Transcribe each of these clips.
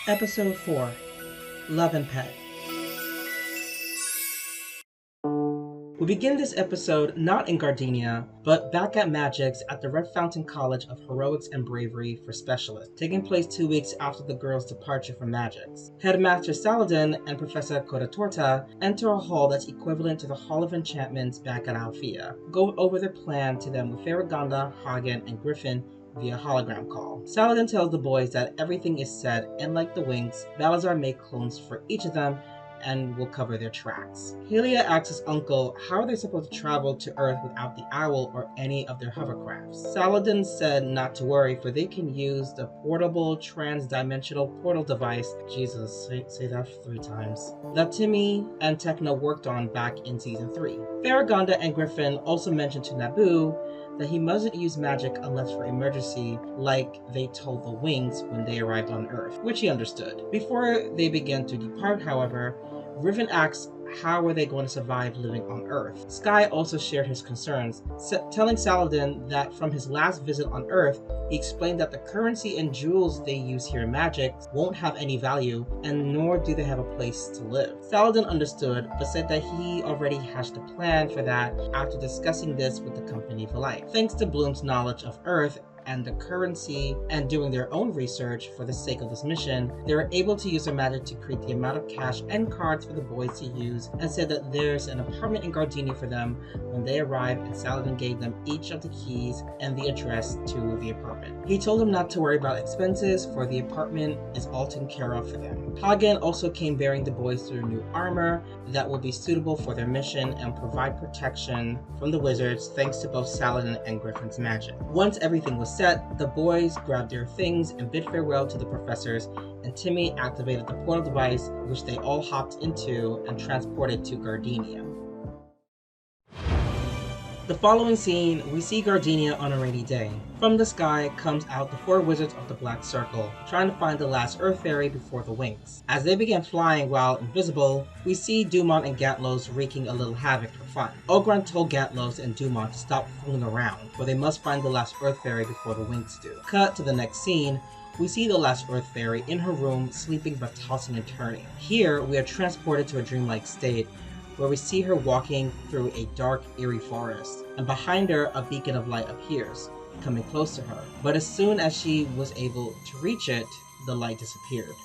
Episode 4 Love and Pet. We begin this episode not in Gardenia, but back at Magic's at the Red Fountain College of Heroics and Bravery for Specialists, taking place 2 weeks after the girls' departure from Magic's. Headmaster Saladin and Professor Codatorta enter a hall that's equivalent to the Hall of Enchantments back at Althea, go over their plan to them with Farragonda, Hagen, and Griffin via hologram call. Saladin tells the boys that everything is set, and like the Winx, Balazar made clones for each of them and will cover their tracks. Helia asks his uncle how are they supposed to travel to Earth without the owl or any of their hovercrafts. Saladin said not to worry, for they can use the portable trans-dimensional portal device, Jesus, say that 3 times, that Timmy and Tekna worked on back in season 3. Farragonda and Griffin also mentioned to Naboo that he mustn't use magic unless for emergency, like they told the Winx when they arrived on Earth, which he understood. Before they began to depart, however, Riven asks how were they going to survive living on Earth. Sky also shared his concerns, telling Saladin that from his last visit on Earth, he explained that the currency and jewels they use here in Magic won't have any value, and nor do they have a place to live. Saladin understood, but said that he already hatched a plan for that after discussing this with the Company for Life. Thanks to Bloom's knowledge of Earth and the currency and doing their own research for the sake of this mission, they were able to use their magic to create the amount of cash and cards for the boys to use, and said that there's an apartment in Gardenia for them when they arrived, and Saladin gave them each of the keys and the address to the apartment. He told them not to worry about expenses, for the apartment is all taken care of for them. Hagen also came bearing the boys their new armor that will be suitable for their mission and provide protection from the wizards thanks to both Saladin and Griffin's magic. Once everything was set, the boys grabbed their things and bid farewell to the professors, and Timmy activated the portal device, which they all hopped into and transported to Gardenia. The following scene, we see Gardenia on a rainy day. From the sky comes out the 4 wizards of the Black Circle, trying to find the last Earth Fairy before the Winx. As they begin flying while invisible, we see Dumont and Gatlos wreaking a little havoc for fun. Ogron told Gatlos and Dumont to stop fooling around, for they must find the last Earth Fairy before the Winx do. Cut to the next scene. We see the last Earth Fairy in her room, sleeping but tossing and turning. Here, we are transported to a dreamlike state, where we see her walking through a dark, eerie forest, and behind her a beacon of light appears, coming close to her. But as soon as she was able to reach it, the light disappeared.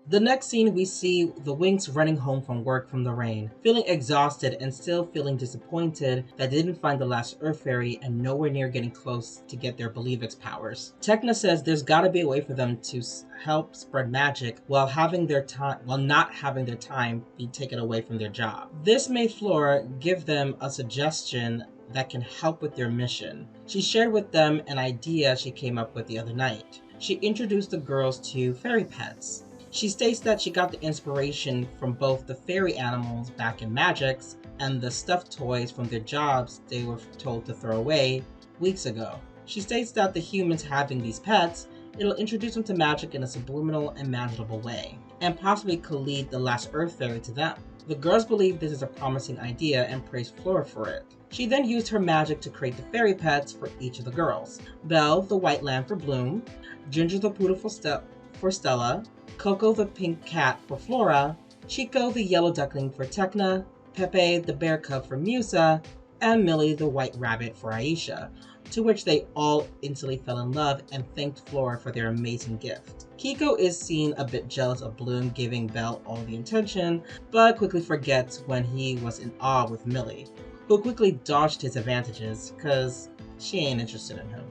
The next scene, we see the Winx running home from work from the rain, feeling exhausted and still feeling disappointed that they didn't find the last Earth Fairy and nowhere near getting close to get their Believix powers. Tekna says there's gotta be a way for them to help spread magic while not having their time be taken away from their job. This made Flora give them a suggestion that can help with their mission. She shared with them an idea she came up with the other night. She introduced the girls to fairy pets. She states that she got the inspiration from both the fairy animals back in Magic's and the stuffed toys from their jobs they were told to throw away weeks ago. She states that the humans having these pets, it'll introduce them to magic in a subliminal and manageable way, and possibly could lead the last Earth Fairy to them. The girls believe this is a promising idea and praise Flora for it. She then used her magic to create the fairy pets for each of the girls. Belle, the white lamb for Bloom, Ginger the poodle for Stella, Coco the pink cat for Flora, Chico the yellow duckling for Tekna, Pepe the bear cub for Musa, and Millie the white rabbit for Aisha, to which they all instantly fell in love and thanked Flora for their amazing gift. Kiko is seen a bit jealous of Bloom giving Belle all the attention, but quickly forgets when he was in awe with Millie, who quickly dodged his advantages, cause she ain't interested in him.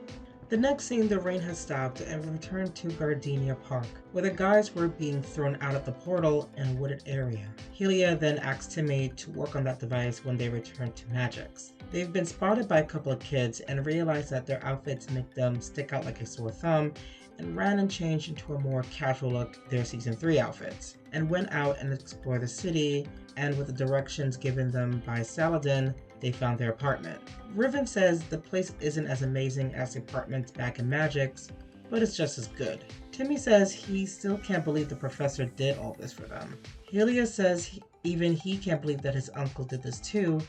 The next scene, the rain has stopped and we return to Gardenia Park, where the guys were being thrown out of the portal in a wooded area. Helia then asks Timmy to work on that device when they return to Magic's. They've been spotted by a couple of kids and realize that their outfits make them stick out like a sore thumb, and ran and changed into a more casual look, their season 3 outfits, and went out and explored the city, and with the directions given them by Saladin, they found their apartment. Riven says the place isn't as amazing as the apartments back in Magic's, but it's just as good. Timmy says he still can't believe the professor did all this for them. Helia says even he can't believe that his uncle did this too,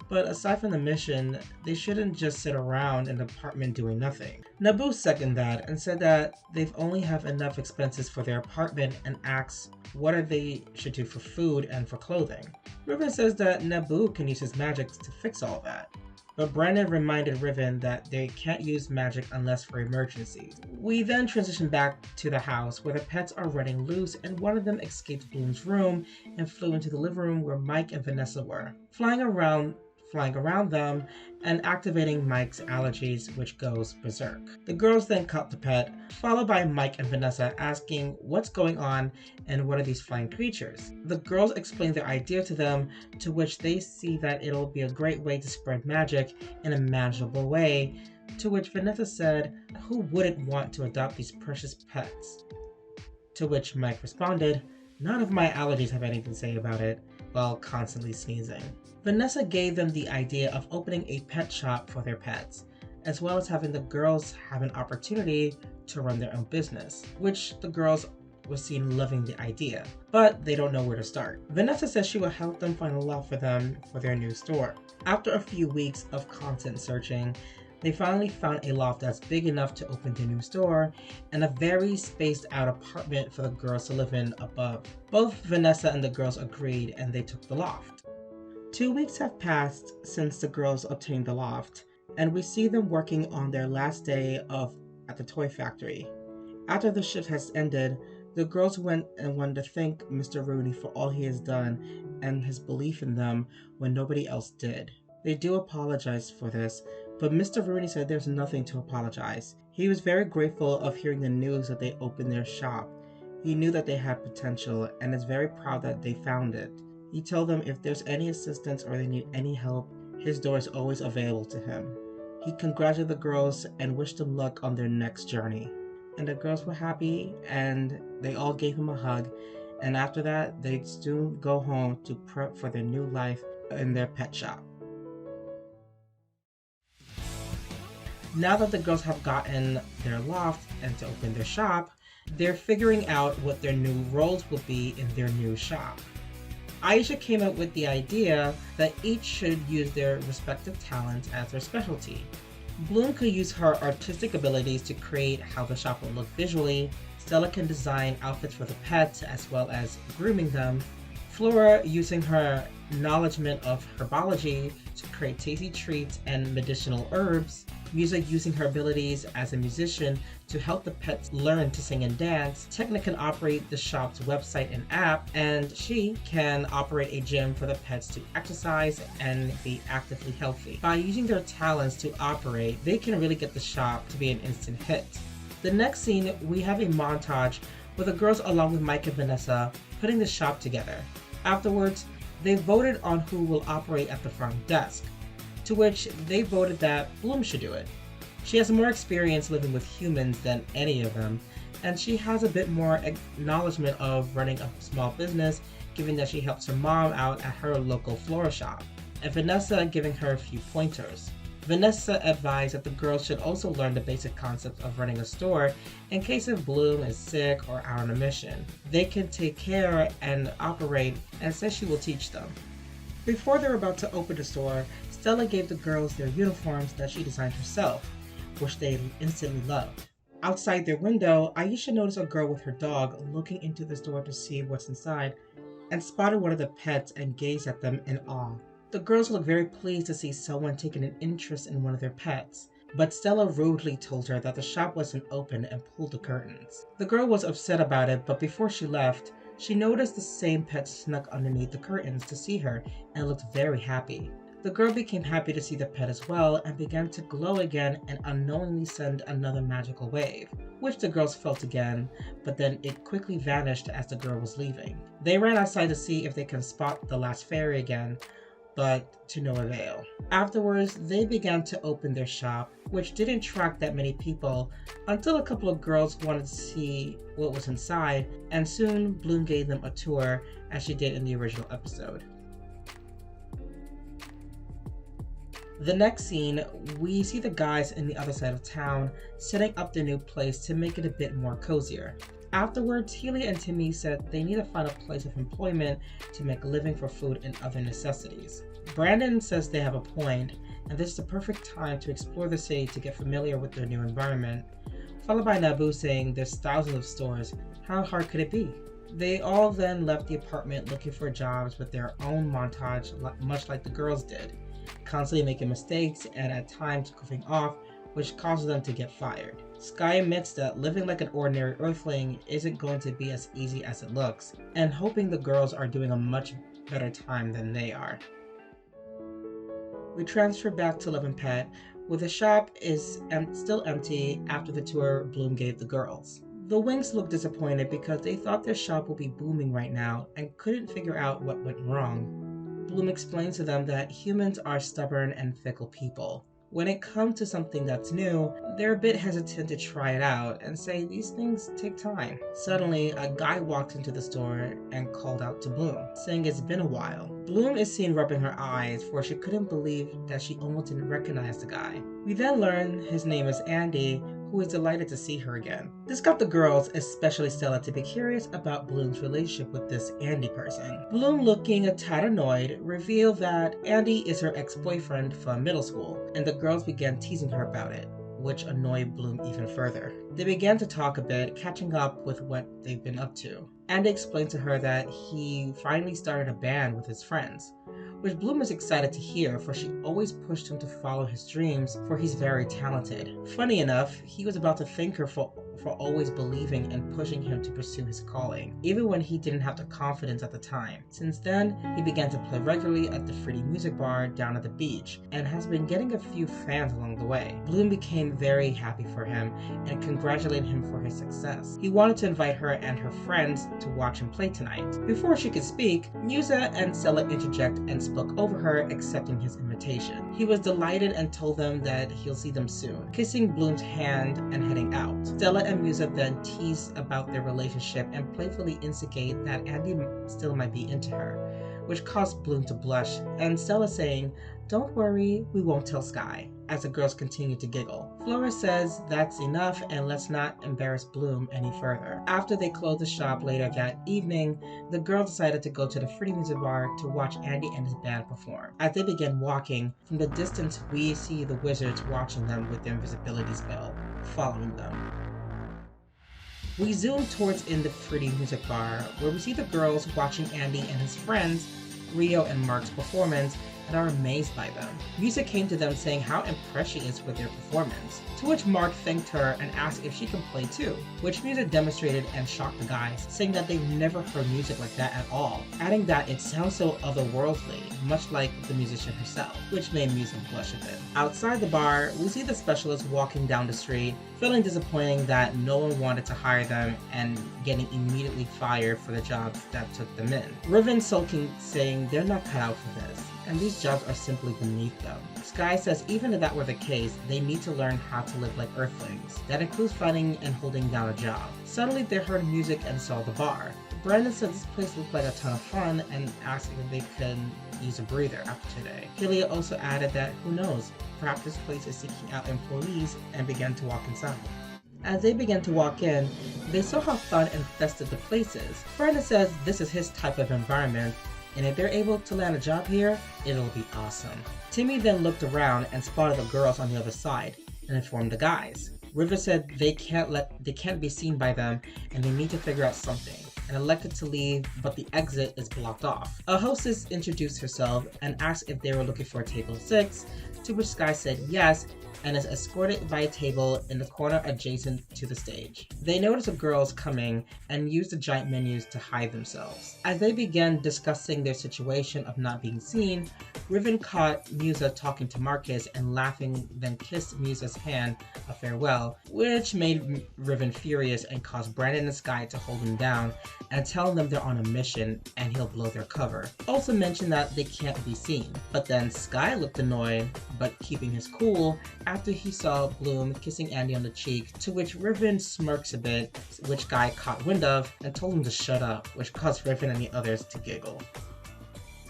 But aside from the mission, they shouldn't just sit around in the apartment doing nothing. Naboo seconded that and said that they've only have enough expenses for their apartment and asks what they should do for food and for clothing. Riven says that Naboo can use his magic to fix all that. But Brandon reminded Riven that they can't use magic unless for emergencies. We then transition back to the house where the pets are running loose and one of them escaped Bloom's room and flew into the living room where Mike and Vanessa were, flying around them and activating Mike's allergies, which goes berserk. The girls then caught the pet, followed by Mike and Vanessa asking what's going on and what are these flying creatures. The girls explain their idea to them, to which they see that it'll be a great way to spread magic in a manageable way, to which Vanessa said, "Who wouldn't want to adopt these precious pets?" To which Mike responded, "None of my allergies have anything to say about it," while constantly sneezing. Vanessa gave them the idea of opening a pet shop for their pets, as well as having the girls have an opportunity to run their own business, which the girls were seen loving the idea, but they don't know where to start. Vanessa says she will help them find a loft for them for their new store. After a few weeks of constant searching, they finally found a loft that's big enough to open their new store and a very spaced out apartment for the girls to live in above. Both Vanessa and the girls agreed and they took the loft. 2 weeks have passed since the girls obtained the loft, and we see them working on their last day at the toy factory. After the shift has ended, the girls went and wanted to thank Mr. Rooney for all he has done and his belief in them when nobody else did. They do apologize for this, but Mr. Rooney said there's nothing to apologize. He was very grateful of hearing the news that they opened their shop. He knew that they had potential and is very proud that they found it. He told them if there's any assistance or they need any help, his door is always available to him. He congratulated the girls and wished them luck on their next journey. And the girls were happy and they all gave him a hug, and after that they'd soon go home to prep for their new life in their pet shop. Now that the girls have gotten their loft and to open their shop, they're figuring out what their new roles will be in their new shop. Aisha came up with the idea that each should use their respective talents as their specialty. Bloom could use her artistic abilities to create how the shop will look visually. Stella can design outfits for the pets as well as grooming them. Flora using her knowledgement of herbology to create tasty treats and medicinal herbs. Music using her abilities as a musician to help the pets learn to sing and dance. Techna can operate the shop's website and app, and she can operate a gym for the pets to exercise and be actively healthy. By using their talents to operate, they can really get the shop to be an instant hit. The next scene, we have a montage with the girls along with Mike and Vanessa putting the shop together. Afterwards, they voted on who will operate at the front desk, to which they voted that Bloom should do it. She has more experience living with humans than any of them, and she has a bit more acknowledgement of running a small business, given that she helps her mom out at her local flora shop, and Vanessa giving her a few pointers. Vanessa advised that the girls should also learn the basic concepts of running a store in case if Bloom is sick or out on a mission. They can take care and operate, and says she will teach them. Before they were about to open the store, Stella gave the girls their uniforms that she designed herself, which they instantly loved. Outside their window, Aisha noticed a girl with her dog looking into the store to see what's inside, and spotted one of the pets and gazed at them in awe. The girls looked very pleased to see someone taking an interest in one of their pets, but Stella rudely told her that the shop wasn't open and pulled the curtains. The girl was upset about it, but before she left, she noticed the same pet snuck underneath the curtains to see her and looked very happy. The girl became happy to see the pet as well and began to glow again and unknowingly send another magical wave, which the girls felt again, but then it quickly vanished as the girl was leaving. They ran outside to see if they can spot the last fairy again, but to no avail. Afterwards, they began to open their shop, which didn't attract that many people until a couple of girls wanted to see what was inside, and soon Bloom gave them a tour as she did in the original episode. The next scene, we see the guys in the other side of town setting up their new place to make it a bit more cozier. Afterwards, Healy and Timmy said they need to find a place of employment to make a living for food and other necessities. Brandon says they have a point, and this is the perfect time to explore the city to get familiar with their new environment, followed by Naboo saying there's thousands of stores, how hard could it be? They all then left the apartment looking for jobs with their own montage, much like the girls did, constantly making mistakes and at times goofing off, which causes them to get fired. Sky admits that living like an ordinary Earthling isn't going to be as easy as it looks, and hoping the girls are doing a much better time than they are. We transfer back to Love and Pet, where the shop is still empty after the tour Bloom gave the girls. The Winx look disappointed because they thought their shop would be booming right now and couldn't figure out what went wrong. Bloom explains to them that humans are stubborn and fickle people. When it comes to something that's new, they're a bit hesitant to try it out and say these things take time. Suddenly, a guy walked into the store and called out to Bloom, saying it's been a while. Bloom is seen rubbing her eyes, for she couldn't believe that she almost didn't recognize the guy. We then learn his name is Andy, who is delighted to see her again. This got the girls, especially Stella, to be curious about Bloom's relationship with this Andy person. Bloom, looking a tad annoyed, revealed that Andy is her ex-boyfriend from middle school, and the girls began teasing her about it, which annoyed Bloom even further. They began to talk a bit, catching up with what they've been up to. Andy explained to her that he finally started a band with his friends, which Bloom is excited to hear, for she always pushed him to follow his dreams, for he's very talented. Funny enough, he was about to thank her for always believing and pushing him to pursue his calling, even when he didn't have the confidence at the time. Since then, he began to play regularly at the Fruity Music Bar down at the beach, and has been getting a few fans along the way. Bloom became very happy for him, and congratulated him for his success. He wanted to invite her and her friends to watch him play tonight. Before she could speak, Musa and Stella interject and spoke over her, accepting his invitation. He was delighted and told them that he'll see them soon, kissing Bloom's hand and heading out. Stella and Musa then tease about their relationship and playfully instigate that Andy still might be into her, which caused Bloom to blush, and Stella saying, "Don't worry, we won't tell Sky," as the girls continue to giggle. Flora says that's enough and let's not embarrass Bloom any further. After they closed the shop later that evening, the girls decided to go to the Fruity Music Bar to watch Andy and his band perform. As they began walking, from the distance we see the wizards watching them with their invisibility spell, following them. We zoom towards in the Fruity Music Bar, where we see the girls watching Andy and his friends, Rio and Mark's performance, and are amazed by them. Musa came to them saying how impressed she is with their performance, to which Mark thanked her and asked if she can play too, which Musa demonstrated and shocked the guys, saying that they've never heard music like that at all, adding that it sounds so otherworldly, much like the musician herself, which made Musa blush a bit. Outside the bar, we see the specialist walking down the street, feeling disappointing that no one wanted to hire them and getting immediately fired for the jobs that took them in. Riven sulking, saying they're not cut out for this, and these jobs are simply beneath them. Sky says even if that were the case, they need to learn how to live like Earthlings. That includes finding and holding down a job. Suddenly they heard music and saw the bar. Brandon said this place looked like a ton of fun and asked if they could use a breather after today. Hillia also added that who knows, perhaps this place is seeking out employees, and began to walk inside. As they began to walk in, they saw how fun and festive the place is. Brandon says this is his type of environment, and if they're able to land a job here, it'll be awesome. Timmy then looked around and spotted the girls on the other side and informed the guys. River said they can't be seen by them and they need to figure out something, and elected to leave, but the exit is blocked off. A hostess introduced herself and asked if they were looking for a table 6, to which Sky said yes, and is escorted by a table in the corner adjacent to the stage. They notice the girls coming and use the giant menus to hide themselves. As they began discussing their situation of not being seen, Riven caught Musa talking to Marcus and laughing, then kissed Musa's hand a farewell, which made Riven furious and caused Brandon and Sky to hold him down and tell them they're on a mission and he'll blow their cover. Also mentioned that they can't be seen, but then Sky looked annoyed, but keeping his cool, after he saw Bloom kissing Andy on the cheek, to which Riven smirks a bit, which Guy caught wind of and told him to shut up, which caused Riven and the others to giggle.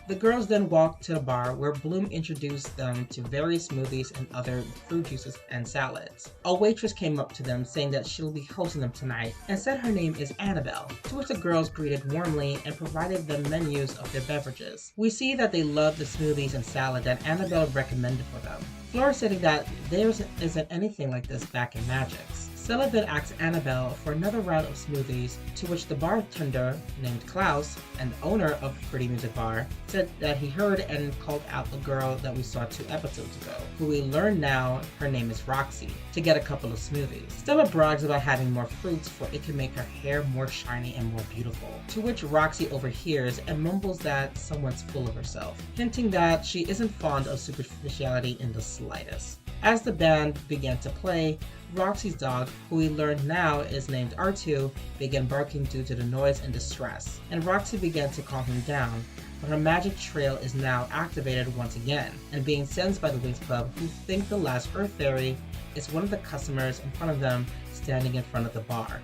The girls then walked to the bar where Bloom introduced them to various smoothies and other fruit juices and salads. A waitress came up to them saying that she'll be hosting them tonight and said her name is Annabelle, to which the girls greeted warmly and provided them menus of their beverages. We see that they loved the smoothies and salad that Annabelle recommended for them. Flora stating that there isn't anything like this back in Magix. Stella then asked Annabelle for another round of smoothies, to which the bartender, named Klaus, and owner of Pretty Music Bar, said that he heard and called out the girl that we saw 2 episodes ago, who we learn now her name is Roxy, to get a couple of smoothies. Stella brags about having more fruits for it can make her hair more shiny and more beautiful, to which Roxy overhears and mumbles that someone's full of herself, hinting that she isn't fond of superficiality in the slightest. As the band began to play, Roxy's dog, who we learn now is named R2, began barking due to the noise and distress, and Roxy began to calm him down, but her magic trail is now activated once again, and being sensed by the Winx Club, who think the last Earth Fairy is one of the customers in front of them standing in front of the bar.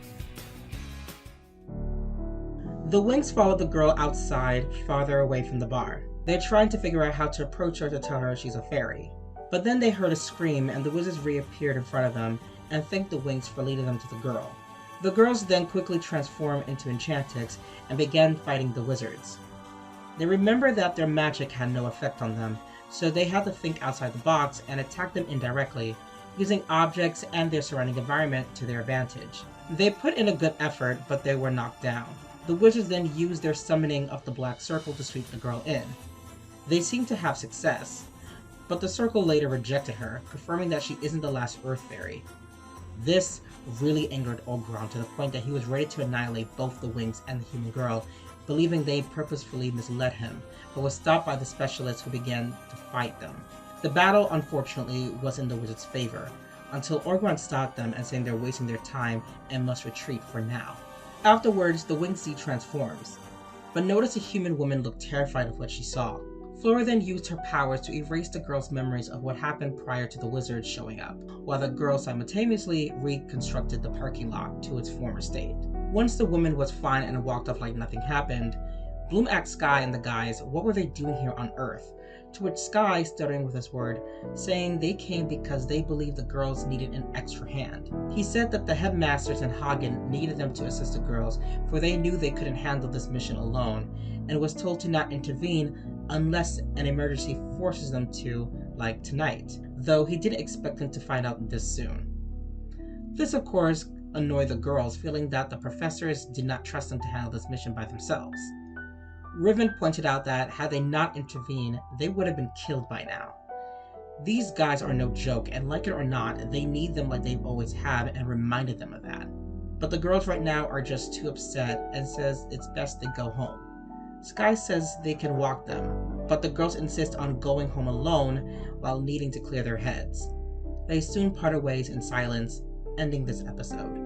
The Winx follow the girl outside, farther away from the bar. They're trying to figure out how to approach her to tell her she's a fairy. But then they heard a scream and the wizards reappeared in front of them and thanked the Winx for leading them to the girl. The girls then quickly transformed into Enchantix and began fighting the wizards. They remembered that their magic had no effect on them, so they had to think outside the box and attack them indirectly, using objects and their surrounding environment to their advantage. They put in a good effort, but they were knocked down. The wizards then used their summoning of the Black Circle to sweep the girl in. They seemed to have success, but the circle later rejected her, confirming that she isn't the last Earth Fairy. This really angered Oberon to the point that he was ready to annihilate both the Winx and the human girl, believing they purposefully misled him, but was stopped by the specialists who began to fight them. The battle, unfortunately, was in the wizards' favor, until Oberon stopped them and saying they're wasting their time and must retreat for now. Afterwards, the Winx transforms, but noticed a human woman looked terrified of what she saw. Flora then used her powers to erase the girl's memories of what happened prior to the wizards showing up, while the girl simultaneously reconstructed the parking lot to its former state. Once the woman was fine and walked off like nothing happened, Bloom asked Sky and the guys what were they doing here on Earth, to which Sky, stuttering with his word, saying they came because they believed the girls needed an extra hand. He said that the headmasters and Hagen needed them to assist the girls, for they knew they couldn't handle this mission alone, and was told to not intervene unless an emergency forces them to, like tonight, though he didn't expect them to find out this soon. This, of course, annoyed the girls, feeling that the professors did not trust them to handle this mission by themselves. Riven pointed out that had they not intervened, they would have been killed by now. These guys are no joke, and like it or not, they need them like they've always have and reminded them of that. But the girls right now are just too upset and says it's best they go home. Sky says they can walk them, but the girls insist on going home alone while needing to clear their heads. They soon parted ways in silence, ending this episode.